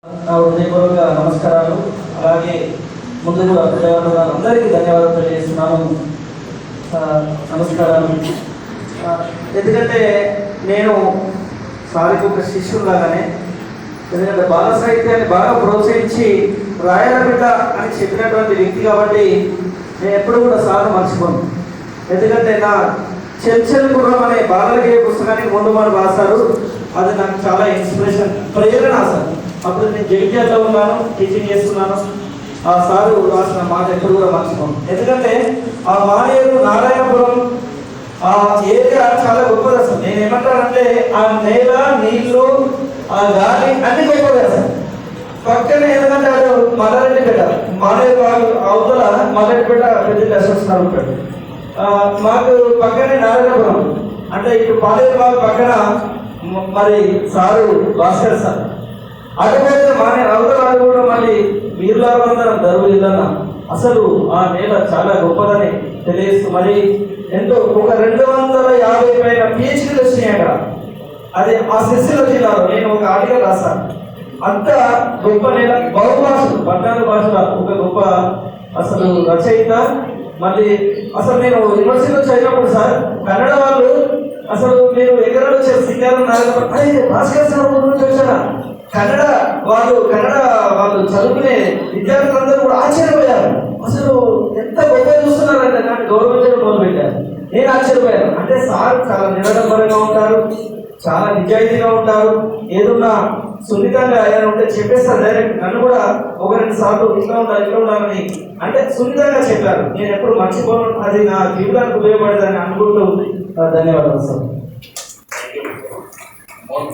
నా హృదయపూర్వక నమస్కారాలు. అలాగే ముందుగా అందరికీ ధన్యవాదాలు తెలియజేస్తున్నాను. నమస్కారాలు. ఎందుకంటే నేను సారికి ఒక శిష్యులాగానే, ఎందుకంటే బాల సాహిత్యాన్ని బాగా ప్రోత్సహించి రాయల బిడ్డ అని చెప్పినటువంటి వ్యక్తి కాబట్టి నేను ఎప్పుడు కూడా సార్ను మర్చిపోను. ఎందుకంటే నా చెంచల్ గుర్రం అనే బాలలకి పుస్తకానికి ముందు మనం రాశారు. అది నాకు చాలా ఇన్స్పిరేషన్, ప్రేరణ సార్. అప్పుడు నేను జగిత్యాలలో ఉన్నాను, టీచింగ్ చేస్తున్నాను. ఆ సారు రాసిన మాట ఎప్పుడు కూడా మర్చిపోను. ఎందుకంటే ఆ మానేరు నారాయణపురం ఆ ఏరియా చాలా గొప్పది అసలు. నేను ఏమంటానంటే ఆ నేల, నీళ్లు, ఆ గాలి అన్ని గొప్పది అసలు. పక్కనే ఎందుకంటే అది మల్లారెడ్డిపేట, మానేరు అవతల మల్లారెడ్డిపేట పెద్ద అసోసియేషన్ ఉంటాడు. మాకు పక్కనే నారాయణపురం, అంటే ఇప్పుడు పాలేరు బాగు పక్కన మరి సారు భాస్కర్ సార్. అటుపోతే మానే అవతల కూడా మళ్ళీ వీరులారందరం ధరువు ఇదన్న. అసలు ఆ నేల చాలా గొప్పదని తెలియజేస్తూ మరి ఎంతో ఒక 250 పైన పిహెచ్డీలు వచ్చినాయి అక్కడ. అది ఆ సిరిసిల్ల జిల్లాలో. నేను ఒక ఆర్టికల్ రాశాను. అంత గొప్ప నేల, బహుభాషలు 14 భాషల ఒక గొప్ప అసలు రచయిత. మళ్ళీ అసలు నేను యూనివర్సిటీలో చదివినప్పుడు సార్ కన్నడ వాళ్ళు అసలు నేను ఎక్కడో సింగారం భాస్కర్ సార్ గురించి వచ్చారా, కన్నడ వాళ్ళు చదువుకునే విద్యార్థులందరూ కూడా ఆశ్చర్యపోయారు. అసలు ఎంత గొప్ప చూస్తున్నారంటే నాకు గౌరవించడం మొదలుపెట్టారు. నేను ఆశ్చర్యపోయాను. అంటే సార్ చాలా నిరాడంబరంగా ఉంటారు, చాలా నిజాయితీగా ఉంటారు. ఏదన్నా సున్నితంగా ఏదైనా ఉంటే చెప్పేస్తారు డైరెక్ట్. నన్ను కూడా 1-2 సార్లు ఇట్లా ఉండాలని అంటే సున్నితంగా చెప్పారు. నేను ఎప్పుడు మర్చిపోను. అది నా జీవితానికి ఉపయోగపడేదని అనుకుంటూ ధన్యవాదాలు సార్.